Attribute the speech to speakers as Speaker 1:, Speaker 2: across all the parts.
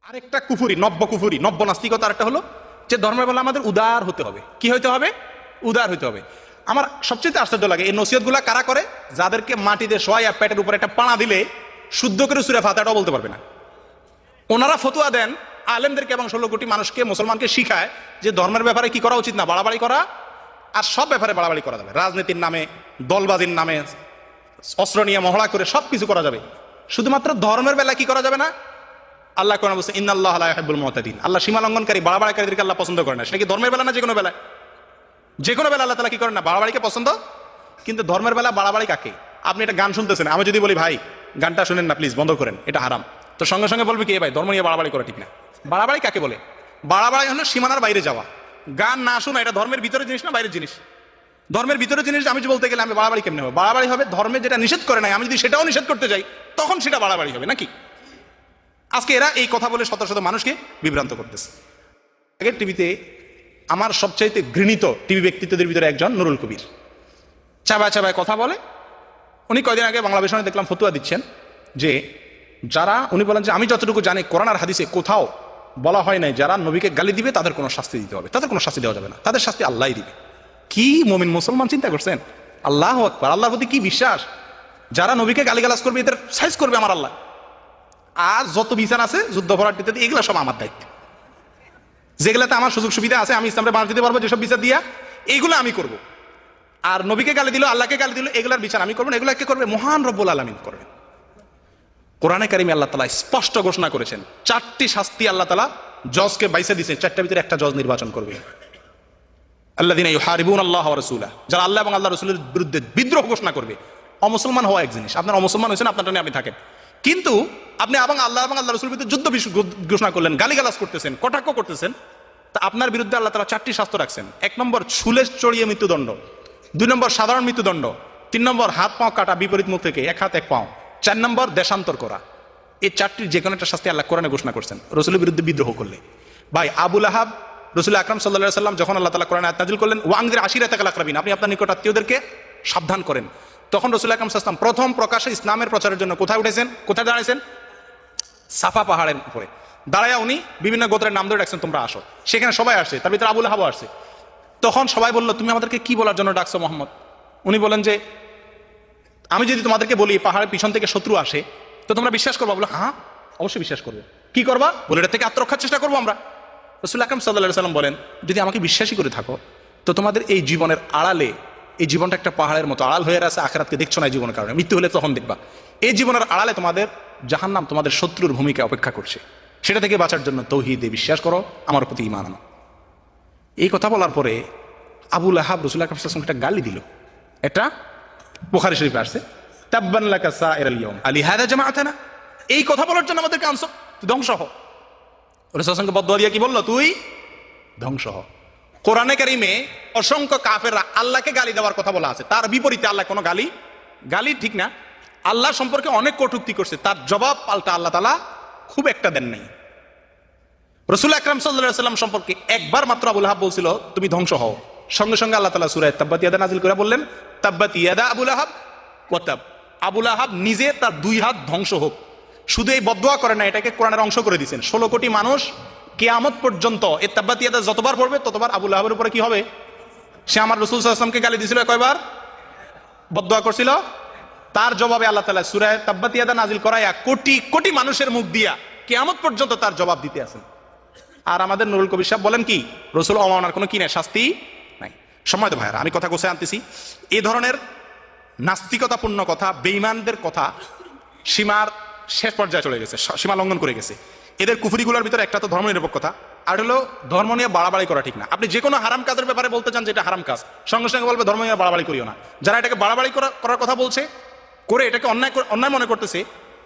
Speaker 1: আরেকটা কুফুরি, নব্য কুফুরি, নব্য নাস্তিকতা আরেকটা হলো যে ধর্মের বেলা আমাদের উদার হতে হবে। কি হইতে হবে? উদার হইতে হবে। আমার সবচেয়ে আশ্চর্য লাগে এই নসিহতগুলা কারা করে? যাদেরকে মাটিতে শোয়া পেটের উপরে একটা পাড়া দিলে শুদ্ধ করে সূরা ফাতিহাটাও বলতে পারবে না। ওনারা ফতোয়া দেন আলেমদেরকে এবং 16 কোটি মানুষকে, মুসলমানকে শিখায় যে ধর্মের ব্যাপারে কি করা উচিত না, বাড়াবাড়ি করা, আর সব ব্যাপারে বাড়াবাড়ি করা যাবে। রাজনীতির নামে, দলবাজির নামে, অস্ত্র নিয়ে মহড়া করে সবকিছু করা যাবে, শুধুমাত্র ধর্মের বেলা কি করা যাবে না? আল্লাহ কোরআনে বলছে ইন্নাল্লাহা লা ইউহিব্বুল মুতাদিন। আল্লাহ সীমা লঙ্ঘনকারী, বাড়াবাড়িকারীদেরকে আল্লাহ পছন্দ করে না। সেটা কি ধর্মের বেলা না যে কোনো বেলায়? যে কোনো বেলা আল্লাহ তাআলা কি করেন না? বাড়াবাড়িকে পছন্দ। কিন্তু ধর্মের বেলা বাড়াবাড়ি কাকে? আপনি একটা গান শুনতেছেন, আমি যদি বলি ভাই গানটা শুনেন না প্লিজ, বন্ধ করেন, এটা হারাম, তো সঙ্গে সঙ্গে বলবে কি ভাই ধর্ম নিয়ে বাড়াবাড়ি করা ঠিক না। বাড়াবাড়ি কাকে বলে? বাড়াবাড়ি হলো সীমানার বাইরে যাওয়া। গান না শোনা এটা ধর্মের ভিতরে জিনিস না বাইরের জিনিস? ধর্মের ভিতরে জিনিস আমি বলতে গেলে আমি বাড়াবাড়ি কেমনে হবে? বাড়াবাড়ি হবে ধর্মে যেটা নিষেধ করে নাই, আমি যদি সেটাও নিষেধ করতে যাই তখন সেটা বাড়াবাড়ি হবে নাকি? আজকে এরা এই কথা বলে শত শত মানুষকে বিভ্রান্ত করতেছে। আগের টিভিতে আমার সবচাইতে ঘৃণিত টিভি ব্যক্তিত্বদের ভিতরে একজন নুরুল কবির, চাবায় চাবায় কথা বলে। উনি কয়দিন আগে বাংলাদেশে দেখলাম ফতুয়া দিচ্ছেন যে যারা, উনি বলেন যে আমি যতটুকু জানি কোরআন আর হাদিসে কোথাও বলা হয় নাই যারা নবীকে গালি দিবে তাদের কোনো শাস্তি দিতে হবে, তাদের কোনো শাস্তি দেওয়া যাবে না, তাদের শাস্তি আল্লাহই দিবে। কি মুমিন মুসলমান চিন্তা করছেন? আল্লাহু আকবার, আল্লাহর প্রতি কি বিশ্বাস! যারা নবীকে গালিগালাজ করবে এদের সাইজ করবে আমার আল্লাহ। আর যত বিচার আছে যুদ্ধাপরাধ ইত্যাদি এগুলো সব আমার দায়িত্ব। যেগুলাতে আমার সুযোগ সুবিধা আছে আমি ইসলামে বাঁচ দিতে পারবো, যেসব বিচার দিয়া এইগুলো আমি করব। আর নবীকে গালি দিল, আল্লাহকে গালি দিল, এগুলার বিচার আমি করবো না, এগুলো কে করবে? মহান রব্বুল আলামিন করবে। কোরআনে কারিমে আল্লাহ তাআলা স্পষ্ট ঘোষণা করেছেন 4টি শাস্তি আল্লাহ তাআলা জজকে বাইসে দিয়েছেন, 4টার ভিতরে একটা জজ নির্বাচন করবে। আল্লাযীনা ইউহারিবুনা আল্লাহ ওয়া রাসূলাহু, যারা আল্লাহ এবং আল্লাহর রাসূলের বিরুদ্ধে বিদ্রোহ ঘোষণা করবে। অমুসলমান হওয়া এক জিনিস, আপনার অমুসলমান হয়েছেন আপনারটা নিয়ে আপনি থাকেন, কিন্তু আপনি আল্লাহ এবং আল্লাহর রাসূলের বিরুদ্ধে যুদ্ধ ঘোষণা করলেন, গালিগালাজ করতেছেন, কটাক্ষ করতেছেন, তা আপনার বিরুদ্ধে আল্লাহ তাআলা 4টি শাস্তি রাখছেন। 1 নম্বর ছুলে চড়িয়ে মৃত্যুদণ্ড, 2 নম্বর সাধারণ মৃত্যুদণ্ড, 3 নম্বর হাত পাও কাটা বিপরীত মুখ থেকে, এক হাত এক পাও, 4 নম্বর দেশান্তর করা। এই 4টির যে কোনো একটা শাস্তি আল্লাহ কোরআনে ঘোষণা করছেন রাসূলের বিরুদ্ধে বিদ্রোহ করলে। ভাই আবু লাহাব, রাসূল আকরাম সাল্লাল্লাহু আলাইহি ওয়াসাল্লাম যখন আল্লাহ তাআলা কোরআনে আয়াত নাযিল করলেন ওয়ানজির আশিরাতাকাল আকরাবিন, আপনি আপনার নিকট আত্মীয়দেরকে সাবধান করেন, তখন রাসূল আকরাম সাল্লাল্লাহু আলাইহি ওয়াসাল্লাম প্রথম প্রকাশ্যে ইসলামের প্রচারের জন্য কোথায় উঠেছেন? কোথায় দাঁড়াইছেন? সাফা পাহাড়ের উপরে দাঁড়ায়া উনি বিভিন্ন গোত্রের নাম ধরে ডাকছেন, তোমরা আসো। সেখানে সবাই আসছে, তার ভিতরে আবু লাহাবও আসছে। তখন সবাই বলল তুমি আমাদেরকে কি বলার জন্য ডাকছো মোহাম্মদ? উনি বলেন যে আমি যদি তোমাদেরকে বলি পাহাড়ের পিছন থেকে শত্রু আসে তো তোমরা বিশ্বাস করবা? বলো হ্যাঁ অবশ্যই বিশ্বাস করবো। কি করবা? বলে এটা থেকে আত্মরক্ষার চেষ্টা করবো আমরা। রাসূল আকরাম সাল্লাল্লাহু আলাইহি ওয়াসাল্লাম বলেন যদি আমাকে বিশ্বাসী করে থাকো তো তোমাদের এই জীবনের আড়ালে, এই জীবনটা একটা পাহাড়ের মতো আড়াল হয়ে আছে, আখিরাতকে দেখছো না এই জীবনের কারণে, মৃত্যু হলে তখন দেখবা। এই জীবনের আড়ালে তোমাদের জাহান্নাম তোমাদের শত্রুর ভূমিকা অপেক্ষা করছে, সেটা থেকে বাঁচার জন্য তৌহিদে বিশ্বাস করো, আমার প্রতি ঈমান আনো। এই কথা বলার পরে আবু লাহাব রাসূল আকরাম সাল্লাল্লাহু আলাইহি ওয়াসাল্লামকে একটা গালি দিল। এটা বুখারী শরীফে আসছে, তাব্বান লাকা সাইরাল ইয়াউম আলিহাযা জামাআতানা, এই কথা বলার জন্য আমাদেরকে আনছো, তুই ধ্বংস হ। রাসূল সাল্লাল্লাহু বদদুয়া দিয়ে কি বললো? তুই ধ্বংস হ। কোরআনে কারিমে অসংখ্য কাফেররা আল্লাহকে গালি দেওয়ার কথা বলা আছে, তার বিপরীতে আল্লাহ কোনো গালি ঠিক না, আল্লাহ সম্পর্কে অনেক কটূক্তি করছে, তার জবাব পাল্টা আল্লাহ তাআলা খুব একটা দেন নাই। রাসূল আকরাম সাল্লাল্লাহু আলাইহি ওয়াসাল্লাম সম্পর্কে একবার মাত্র আবু লাহাব বলছিল তুমি ধ্বংস হও, সঙ্গে সঙ্গে আল্লাহ তাআলা সূরা তাব্বাত ইয়াদা নাযিল করে বললেন তাব্বাত ইয়াদা আবু লাহাব ওয়া তাব, আবু লাহাব নিজে তার 2 হাত ধ্বংস হোক। শুধু এই বদদুয়া করে না, এটাকে কোরআনের অংশ করে দিয়েছেন। 16 কোটি মানুষ কিয়ামত পর্যন্ত এই তাব্বাত ইয়াদা যতবার পড়বে ততবার আবু লাহাবের উপরে কি হবে? সে আমার রাসূল সাল্লাল্লাহু আলাইহি ওয়াসাল্লামকে গালি দিয়েছিল কয়বার, বদদুয়া করছিল, তার জবাবে আল্লাহ তাআলা সূরা তাব্বাত ইয়াদা নাযিল করায়া কোটি কোটি মানুষের মুখ দিয়া কিয়ামত পর্যন্ত তার জবাব দিতে আছেন। আর আমাদের নুরুল কবির সাহেব বলেন কি রাসূল অমানার কোনো কি নাই, শাস্তি নাই। সম্মানিত ভাইরা, আমি কথা গোছায় আনতেছি। এই ধরনের নাস্তিকতাপূর্ণ কথা, বেঈমানদের কথা সীমার শেষ পর্যায়ে চলে গেছে, সীমা লঙ্ঘন করে গেছে। এদের কুফরিগুলোর ভিতরে একটা তো ধর্মনিরপেক্ষতা, আর হলো ধর্ম নিয়ে বাড়াবাড়ি করা ঠিক না। আপনি যে কোনো হারাম কাজের ব্যাপারে বলতে চান যে এটা হারাম কাজ, সঙ্গে সঙ্গে বলবে ধর্ম নিয়ে বাড়াবাড়ি করিও না। যারা এটাকে বাড়াবাড়ি করার কথা বলছে, করে এটাকে অন্যায় মনে করতেছে,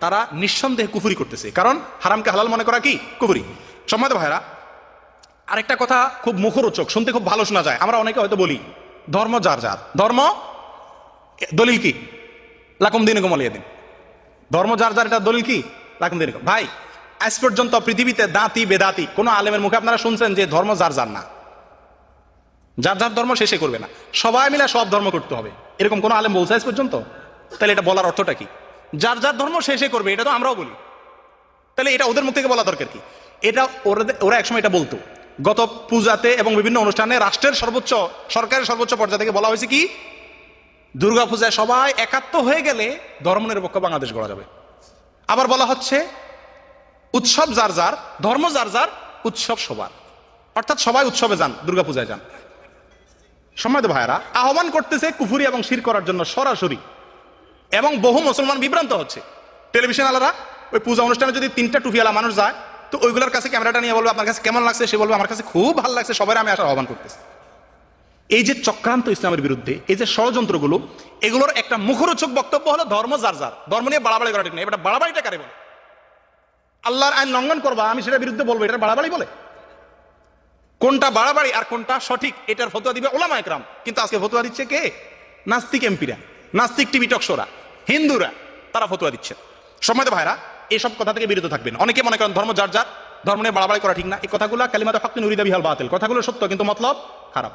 Speaker 1: তারা নিঃসন্দেহে কুফরি করতেছে, কারণ হারামকে হালাল মনে করা কি কুফরি। সম্মানিত ভাইরা, আরেকটা কথা খুব মুখরোচক, শুনতে খুব ভালো শোনা যায়, আমরা অনেকে হয়তো বলি ধর্ম যার যার, ধর্ম দলিল কি লাকুম দীনুকুম ওয়ালিয়া দীন, ধর্ম যার যার, এটা দলিল কি লাকুম দীনুকুম। ভাই আজ পর্যন্ত পৃথিবীতে দাঁতি বেদাতি কোন আলেমের মুখে আপনারা শুনছেন যে ধর্ম যার যার না, যার যার ধর্ম শেষে করবে না, সবাই মিলে সব ধর্ম করতে হবে, এরকম কোন আলেম বলছে আজ পর্যন্ত? তাহলে এটা বলার অর্থটা কি? যার যার ধর্ম শেষে করবে, এটা তো আমরাও বলি, তাহলে এটা ওদের মুখ থেকে বলা দরকার কি? এটা ওরা একসময় এটা বলতো। গত পূজাতে এবং বিভিন্ন অনুষ্ঠানে রাষ্ট্রের সর্বোচ্চ, সরকারের সর্বোচ্চ পর্যায়ে থেকে বলা হয়েছে কি, দুর্গা পূজায় সবাই একাত্ম হয়ে গেলে ধর্মনিরপেক্ষ বাংলাদেশ গড়া যাবে। আবার বলা হচ্ছে উৎসব যার যার, ধর্ম যার যার, উৎসব সবার, অর্থাৎ সবাই উৎসবে যান, দুর্গা পূজায় যান। সম্মানিত ভাইয়েরা, আহ্বান করতেছে কুফরি এবং শিরক করার জন্য সরাসরি, এবং বহু মুসলমান বিভ্রান্ত হচ্ছে। টেলিভিশন আলারা ওই পূজা অনুষ্ঠানে যদি 3টা টুপিওয়ালা মানুষ যায়, তো ওইগুলোর কাছে ক্যামেরাটা নিয়ে বলবে আপনার কাছে কেমন লাগছে, সে বলবে আমার কাছে খুব ভালো লাগছে, সবাই আমি আসার আহ্বান করতেছি। এই যে চক্রান্ত ইসলামের বিরুদ্ধে, এই যে ষড়যন্ত্রগুলো, এগুলোর একটা মুখরোচক বক্তব্য হলো ধর্ম যার যার, ধর্ম নিয়ে বাড়াবাড়ি করা ঠিক নেই। এটা বাড়াবাড়িটা কারে বলে? আল্লাহর আইন লঙ্ঘন করবা, আমি সেটার বিরুদ্ধে বলবো, এটা বাড়াবাড়ি বলে? কোনটা বাড়াবাড়ি আর কোনটা সঠিক, এটার ফতোয়া দিবে ওলামা একরাম। কিন্তু আজকে ফতোয়া দিচ্ছে কে? নাস্তিক এমপিরা, নাস্তিক টিভি টকশোরা, হিন্দুরা, তারা ফতোয়া দিচ্ছে। সম্মানিত ভাইরা, এইসব কথা থেকে বিরত থাকবেন। অনেকে মনে করেন ধর্ম যার যার, ধর্ম নিয়ে বাড়াবাড়ি করা ঠিক না। এই কথাগুলো কালিমাতুল হক নুরিদা বিহাল বাতিল, কথাগুলো সত্য কিন্তু মতলব খারাপ।